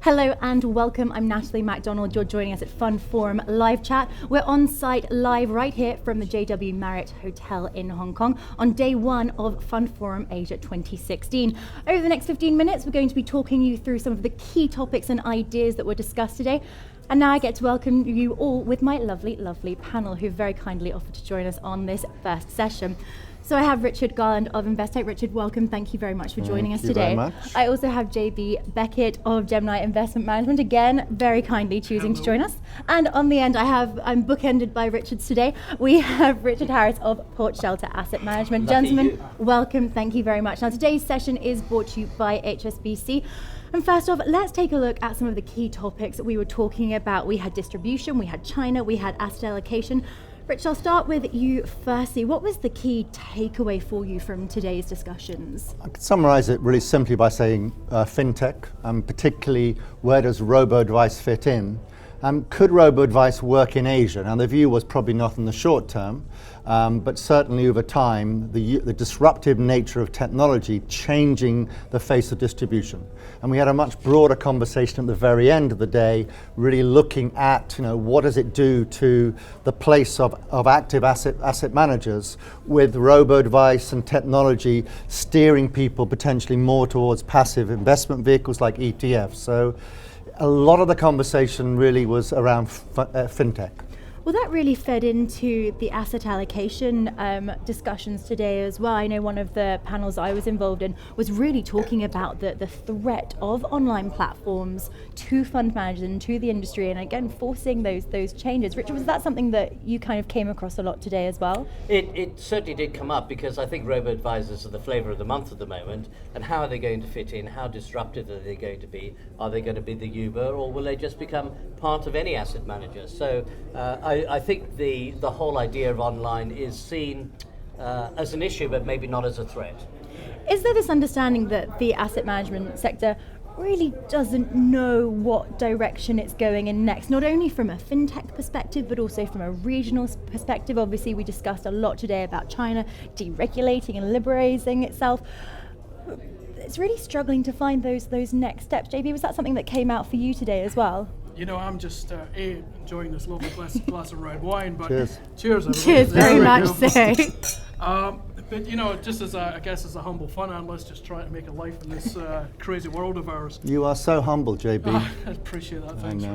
Hello and welcome. I'm Natalie, MacDonald. You're joining us at FundForum Live Chat. We're on site live right here from the JW Marriott Hotel in Hong Kong on day one of FundForum Asia 2016. Over the next 15 minutes, we're going to be talking you through some of the key topics and ideas that were discussed today. And now I get to welcome you all with my lovely, lovely panel who very kindly offered to join us on this first session. So I have Richard Garland of Investec. Richard, welcome. Thank you very much for joining us today. Thank you very much. I also have JB Beckett of Gemini Investment Management, again, very kindly choosing to join us. And on the end, I'm bookended by Richards today. We have Richard Harris of Port Shelter Asset Management. Gentlemen, welcome. Thank you very much. Now, today's session is brought to you by HSBC. And first off, let's take a look at some of the key topics that we were talking about. We had distribution, we had China, we had asset allocation. Rich, I'll start with you firstly. What was the key takeaway for you from today's discussions? I could summarize it really simply by saying Fintech, particularly where does Roboadvice fit in? Could Roboadvice work in Asia? Now the view was probably not in the short term, but certainly over time, the disruptive nature of technology changing the face of distribution. And we had a much broader conversation at the very end of the day, really looking at, what does it do to the place of active asset managers with robo-advice and technology steering people potentially more towards passive investment vehicles like ETFs. So a lot of the conversation really was around fintech. Well, that really fed into the asset allocation discussions today as well. I know one of the panels I was involved in was really talking about the threat of online platforms to fund managers and to the industry, and again, forcing those changes. Richard, was that something that you kind of came across a lot today as well? It certainly did come up because I think robo-advisors are the flavour of the month at the moment, and how are they going to fit in? How disruptive are they going to be? Are they going to be the Uber, or will they just become part of any asset manager? So I think the whole idea of online is seen as an issue, but maybe not as a threat. Is there this understanding that the asset management sector really doesn't know what direction it's going in next, not only from a fintech perspective, but also from a regional perspective? Obviously, we discussed a lot today about China deregulating and liberating itself. It's really struggling to find those next steps. JB, was that something that came out for you today as well? I'm just enjoying this lovely glass of red wine, but cheers. Cheers, everybody. Cheers, very much so. But just as a humble fund analyst, just trying to make a life in this crazy world of ours. You are so humble, JB. I appreciate that, thanks.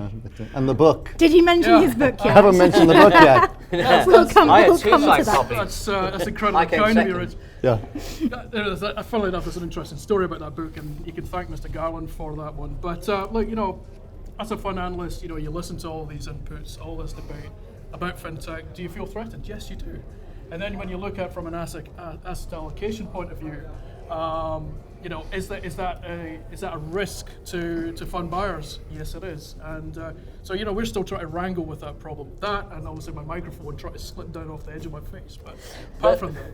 And the book. Did he mention his book yet? I haven't mentioned the book yet. We'll come to that. That's incredibly kind of you, Rich. Yeah. Funnily enough, there's an interesting story about that book, and you can thank Mr. Garland for that one. But as a fund analyst, you listen to all these inputs, all this debate about fintech. Do you feel threatened? Yes, you do. And then when you look at from an asset allocation point of view, is that a risk to fund buyers? Yes, it is. And so we're still trying to wrangle with that problem. That, and obviously my microphone trying to slip down off the edge of my face. But apart from that.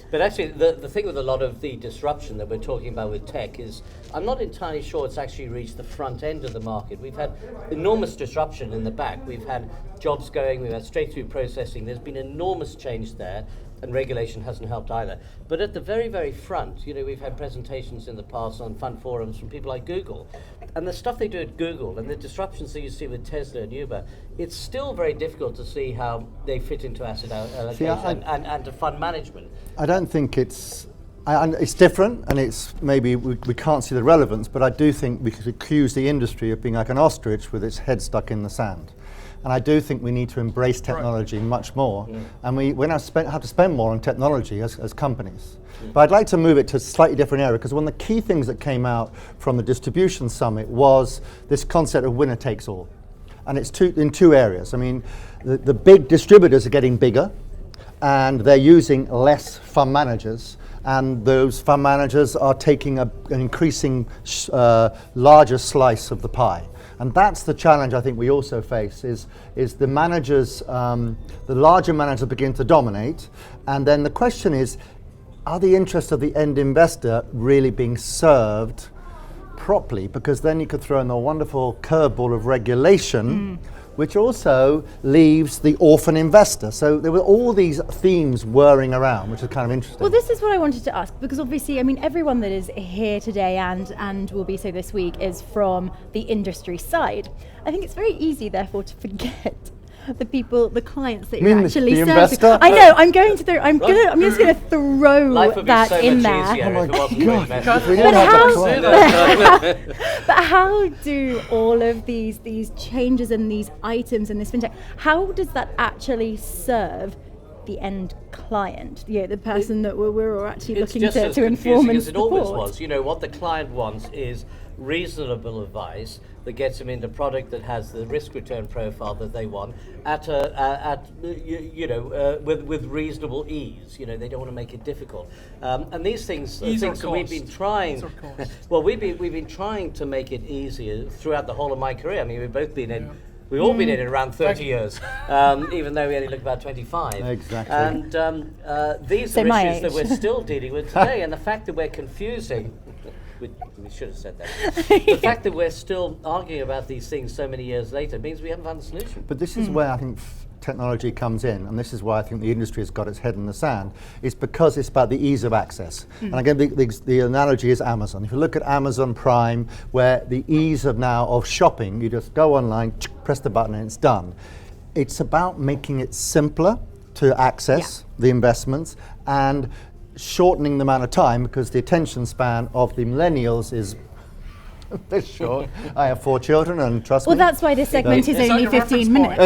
But actually, the thing with a lot of the disruption that we're talking about with tech is I'm not entirely sure it's actually reached the front end of the market. We've had enormous disruption in the back. We've had jobs going, we've had straight-through processing. There's been enormous change there, and regulation hasn't helped either. But at the very, very front, we've had presentations in the past on fund forums from people like Google. And the stuff they do at Google and the disruptions that you see with Tesla and Uber, it's still very difficult to see how they fit into asset allocation and to fund management. I don't think it's different, and it's maybe we can't see the relevance, but I do think we could accuse the industry of being like an ostrich with its head stuck in the sand. And I do think we need to embrace technology much more, and we now have to spend more on technology as companies. But I'd like to move it to a slightly different area, because one of the key things that came out from the distribution summit was this concept of winner takes all. And it's in two areas. I mean, the big distributors are getting bigger, and they're using less fund managers, and those fund managers are taking an increasing larger slice of the pie. And that's the challenge I think we also face, is the managers, the larger managers begin to dominate, and then the question is, are the interests of the end investor really being served properly? Because then you could throw in the wonderful curveball of regulation, which also leaves the orphan investor. So there were all these themes whirring around, which is kind of interesting. Well, this is what I wanted to ask, because obviously, I mean, everyone that is here today and will be so this week is from the industry side. I think it's very easy, therefore, to forget the people, the clients that you're actually serving. Investor? I know. I'm going to throw. I'm just going to throw Life would that be so in much there. easier if it wasn't for investors. We don't have that client. But how do all of these changes and these items in this fintech? How does that actually serve the end client? The person that we're actually looking to inform and as it always support. was. What the client wants is reasonable advice that gets them into product that has the risk return profile that they want with reasonable ease. They don't want to make it difficult. And these things are things that we've been trying. Well, we've been trying to make it easier throughout the whole of my career. I mean, we've both been in. We've all been in it around 30 years, even though we only look about 25. Exactly. And these are issues that we're still dealing with today. And the fact that we're confusing, we should have said that. The fact that we're still arguing about these things so many years later means we haven't found a solution. But this is where I think technology comes in, and this is why I think the industry has got its head in the sand, is because it's about the ease of access. And again, the analogy is Amazon. If you look at Amazon Prime, where the ease of shopping, you just go online, press the button and it's done. It's about making it simpler to access the investments and shortening the amount of time, because the attention span of the millennials is this short. I have 4 children, and trust me. Well, that's why this segment is only 15 minutes.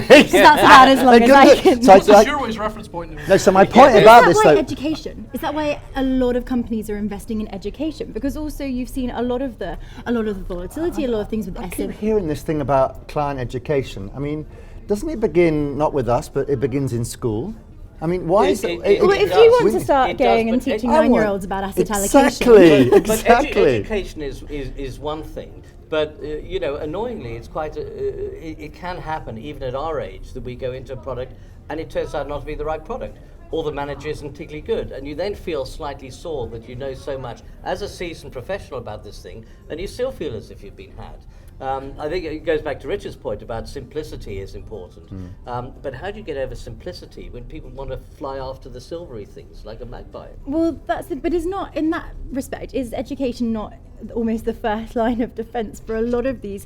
That's about as long as I can. That's a sure-wise reference point. No, so my point about this, though. Education? Is that why a lot of companies are investing in education? Because also you've seen a lot of the volatility, a lot of things with I keep hearing this thing about client education. I mean, doesn't it begin not with us, but it begins in school? I mean, why is it? Well, if you want to start going and teaching 9-year-olds about asset allocation. Exactly. Education is one thing, but annoyingly, it's quite. It can happen even at our age that we go into a product and it turns out not to be the right product, or the manager isn't particularly good, and you then feel slightly sore that you know so much as a seasoned professional about this thing, and you still feel as if you've been had. I think it goes back to Richard's point about simplicity is important. But how do you get over simplicity when people want to fly after the silvery things like a magpie? Well, that's it. But is not, in that respect, is education not almost the first line of defense for a lot of these,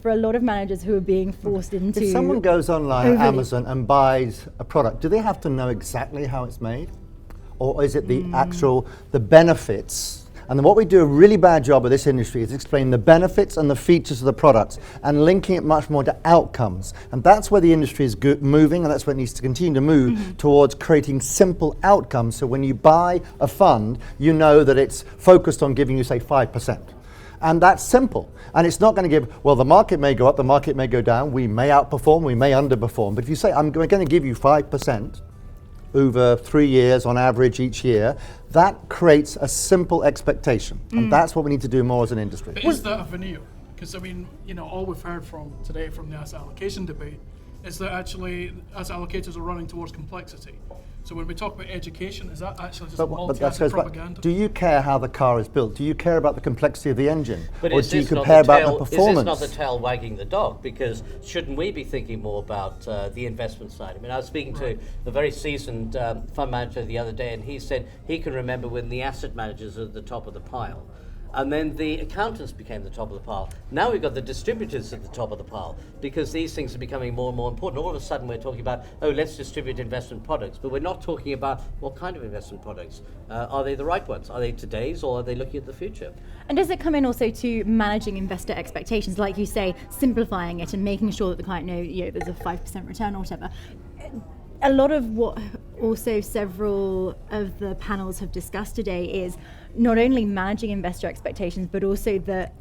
for a lot of managers who are being forced into... If someone goes online on Amazon and buys a product, do they have to know exactly how it's made? Or is it the the benefits? And what we do a really bad job of this industry is explain the benefits and the features of the products and linking it much more to outcomes. And that's where the industry is moving, and that's where it needs to continue to move towards creating simple outcomes. So when you buy a fund, you know that it's focused on giving you, say, 5%. And that's simple. And it's not going to give, well, the market may go up, the market may go down, we may outperform, we may underperform. But if you say, I'm going to give you 5%, over 3 years on average each year, that creates a simple expectation. And that's what we need to do more as an industry. But is that a veneer? Because, I mean, all we've heard from today from the asset allocation debate is that actually asset allocators are running towards complexity. So when we talk about education, is that actually just multi-asset propaganda? Do you care how the car is built? Do you care about the complexity of the engine? But or do you care about the performance? Is this not the tail wagging the dog? Because shouldn't we be thinking more about the investment side? I mean, I was speaking to a very seasoned fund manager the other day, and he said he can remember when the asset managers are at the top of the pile. And then the accountants became the top of the pile. Now we've got the distributors at the top of the pile, because these things are becoming more and more important. All of a sudden we're talking about, let's distribute investment products, but we're not talking about what kind of investment products. Are they the right ones? Are they today's, or are they looking at the future? And does it come in also to managing investor expectations, like you say, simplifying it and making sure that the client knows there's a 5% return or whatever? A lot of what also several of the panels have discussed today is not only managing investor expectations, but also that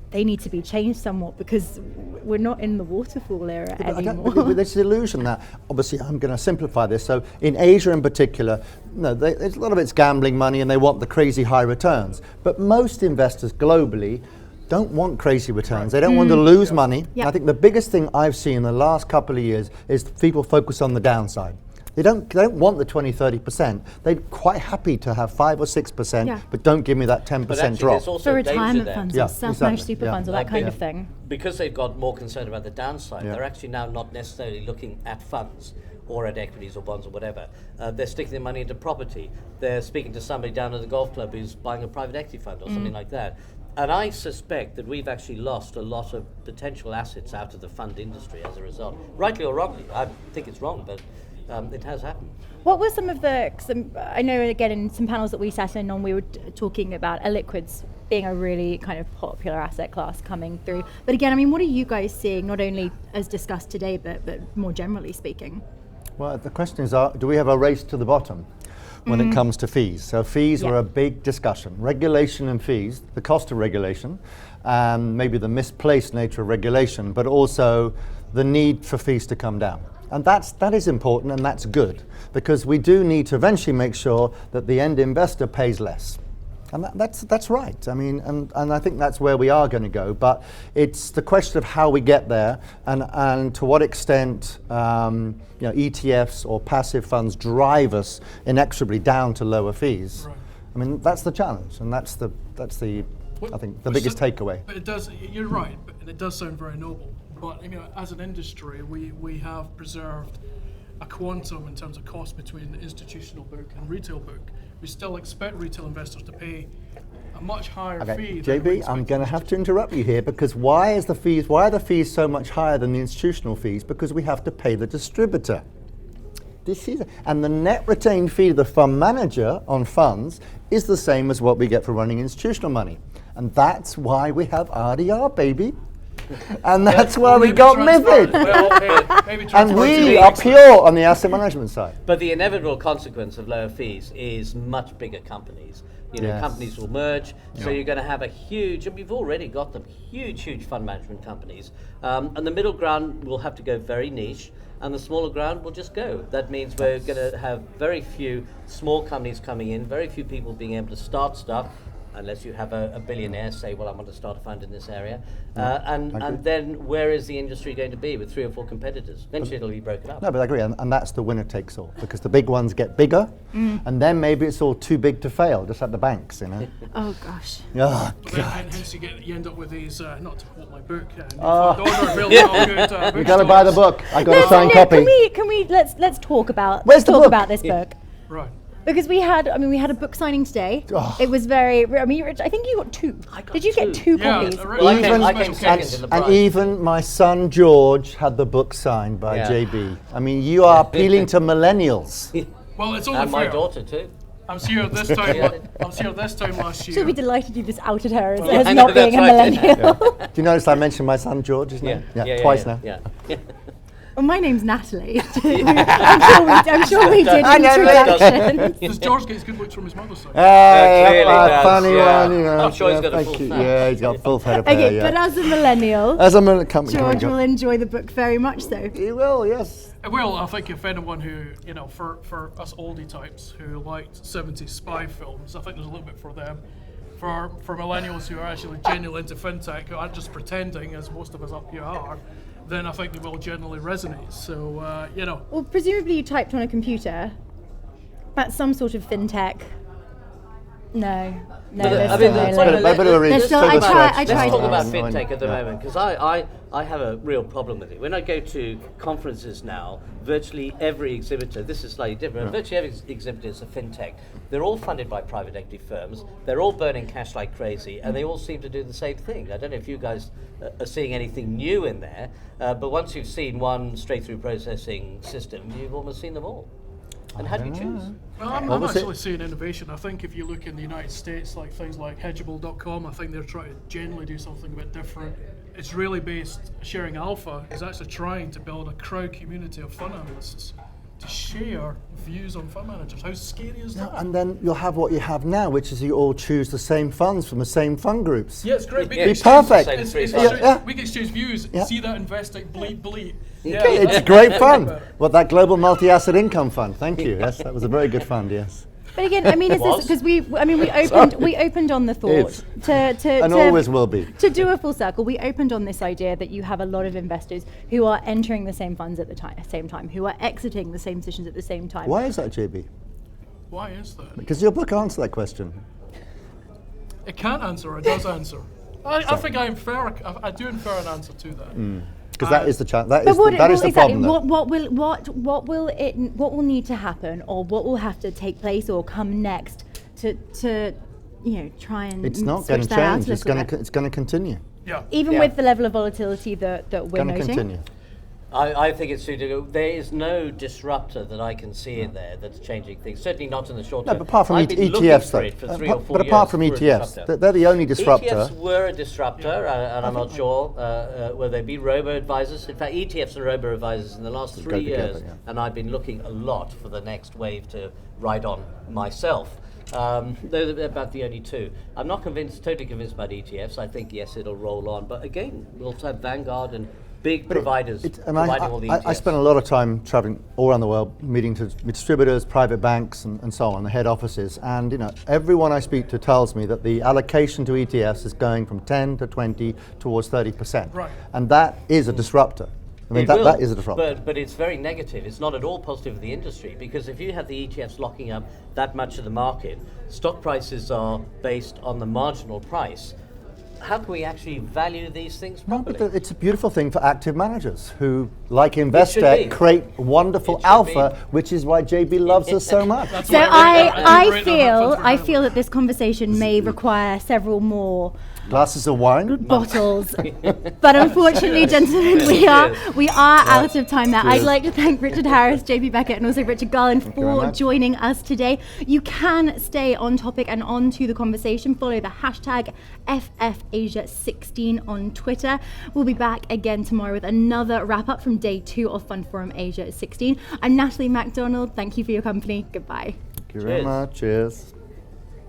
they need to be changed somewhat, because we're not in the waterfall era anymore. With this illusion that, obviously, I'm going to simplify this. So in Asia in particular, there's a lot of it's gambling money and they want the crazy high returns. But most investors globally don't want crazy returns. They don't want to lose money. Yep. I think the biggest thing I've seen in the last couple of years is people focus on the downside. They don't want the 20-30%. They're quite happy to have 5 or 6%, Yeah. but don't give me that 10% But actually, drop. there's also For a danger retirement there. funds Yeah, or self-managed exactly, super yeah. funds or that kind of thing. Because they've got more concerned about the downside, Yeah. they're actually now not necessarily looking at funds or at equities or bonds or whatever. They're sticking their money into property. They're speaking to somebody down at the golf club who's buying a private equity fund or something like that. And I suspect that we've actually lost a lot of potential assets out of the fund industry as a result. Rightly or wrongly. I think it's wrong, but it has happened. What were some of the, I know again in some panels that we sat in on, we were talking about illiquids being a really kind of popular asset class coming through. But again, I mean, what are you guys seeing, not only as discussed today, but more generally speaking? Well, the question is, do we have a race to the bottom when it comes to fees? So fees were a big discussion. Regulation and fees, the cost of regulation, and maybe the misplaced nature of regulation, but also the need for fees to come down. And that is important, and that's good, because we do need to eventually make sure that the end investor pays less. And that's right. I mean, and I think that's where we are going to go. But it's the question of how we get there, and to what extent ETFs or passive funds drive us inexorably down to lower fees. Right. I mean, that's the challenge, and that's the I think the biggest takeaway. But it does. You're right, and it does sound very noble. But as an industry, we have preserved a quantum in terms of cost between the institutional book and retail book. We still expect retail investors to pay a much higher fee. JB, I'm going to have to interrupt you here, because why are the fees so much higher than the institutional fees? Because we have to pay the distributor. And the net retained fee of the fund manager on funds is the same as what we get for running institutional money. And that's why we have RDR, baby. And that's why we got MiFID. And we are pure on the asset management side. But the inevitable consequence of lower fees is much bigger companies. Companies will merge, so you're going to have a huge, and we've already got them, huge fund management companies. And the middle ground will have to go very niche, and the smaller ground will just go. That means we're going to have very few small companies coming in, very few people being able to start stuff, unless you have a billionaire say, well, I want to start a fund in this area. And then where is the industry going to be with 3 or 4 competitors? Eventually it'll be broken up. No, but I agree, and that's the winner takes all, because the big ones get bigger, and then maybe it's all too big to fail, just like the banks, Oh gosh. Oh, And God. hence you end up with these, not to quote my book, available good You got to buy the book. I got a signed copy. Can we let's talk about Where's the book? about this book. Right. Because we had a book signing today. Oh. It was very. I mean, Rich, I think you got 2. Did you get 2 Yeah, copies? right. Well, I came Even- second in the prize. And even my son George had the book signed by JB. I mean, you are appealing to millennials. Well, it's only And my fair. daughter too. I was here this time. I was here this time last year. She'll be delighted you just outed her as, I as know, not being a that's right. millennial. Do you notice I mentioned my son George, his name? Twice now. Yeah. Well, my name's Natalie. I'm sure we did I know, introductions. Does George get his good looks from his mother's side? Clearly does, funny yeah. one, I'm sure he's got a thank full you. fat. Yeah, he's got full head of hair, Okay, yeah. but as a millennial, As I'm come George will on. enjoy the book very much so. He will, yes. Well, I think if anyone who, for us oldie types who liked 70s spy films, I think there's a little bit for them. For millennials who are actually genuinely into fintech, who aren't just pretending, as most of us up here are, then I think they will generally resonate. So, Well, presumably you typed on a computer. That's some sort of fintech. No, there's still no link. There's still- I try Let's to- talk about fintech at the moment, because I have a real problem with it. When I go to conferences now, virtually every exhibitor, this is slightly different, virtually every exhibitor is a fintech. They're all funded by private equity firms, they're all burning cash like crazy, and they all seem to do the same thing. I don't know if you guys are seeing anything new in there, but once you've seen one straight-through processing system, you've almost seen them all. And how do you choose? well, I'm was it? actually seeing innovation. I think if you look in the United States, like things like hedgeable.com, I think they're trying to generally do something a bit different. It's really based, Sharing Alpha is actually trying to build a crowd community of fund analysts to share views on fund managers. How scary is that? And then you'll have what you have now, which is you all choose the same funds from the same fund groups. Yeah, it's great. We Yeah, can it's exchange- perfect. it's- it's Yeah, straight- yeah. We can exchange views. Yeah. See that Investec bleep. It's great fun. Well, that Global Multi-Asset Income Fund, thank you. Yes, that was a very good fund, yes. But again, I mean, is this because we opened on the thought And always will be. to do a full circle. We opened on this idea that you have a lot of investors who are entering the same funds at the same time, who are exiting the same positions at the same time. Why is that, JB? Why is that? Because your book answers that question. It can't answer, it does answer. I think I do infer an answer to that. Because that is the that is the exactly, problem. what will need to happen, or what will have to take place or come next to try and It's not switch going to that out change. a It's little going bit? to continue. Yeah. Even Yeah. with the level of volatility that we're Going to noting. continue. I think it's suitable. There is no disruptor that I can see in there that's changing things. Certainly not in the short No, term. but apart from I've been looking ETFs, for it for 3 or 4 but apart years from for a ETFs, disruptor. they're the only disruptor. ETFs were a disruptor, and I'm not sure will they be robo-advisors. In fact, ETFs and robo-advisors in the last 3 Go together, years, yeah. and I've been looking a lot for the next wave to ride on myself. Those are about the only two. I'm not totally convinced about ETFs. I think, yes, it'll roll on. But again, we'll also have Vanguard and big providers providing all the ETFs. I spend a lot of time traveling all around the world, meeting to distributors, private banks, and so on, the head offices. And everyone I speak to tells me that the allocation to ETFs is going from 10 to 20 towards 30%. Right. And that is a disruptor. I mean, that is a disruptor. But it's very negative. It's not at all positive for the industry, because if you have the ETFs locking up that much of the market, stock prices are based on the marginal price. How can we actually value these things properly? But it's a beautiful thing for active managers who, like should Investec, be. create wonderful It should alpha, be. which is why JB loves us so much. That's So why I rate them at I FundForum. feel that this conversation may require several more Glasses of wine. bottles, but unfortunately, gentlemen, we are out of time there. I'd Cheers. like to thank Richard Harris, JB Beckett, and also Richard Garland you very for much. joining us today. You can stay on topic and on to the conversation. Follow the hashtag FFAsia16 on Twitter. We'll be back again tomorrow with another wrap up from day 2 of FundForum Asia 16. I'm Natalie MacDonald. Thank you for your company. Goodbye. Thank you very Cheers. much. Cheers.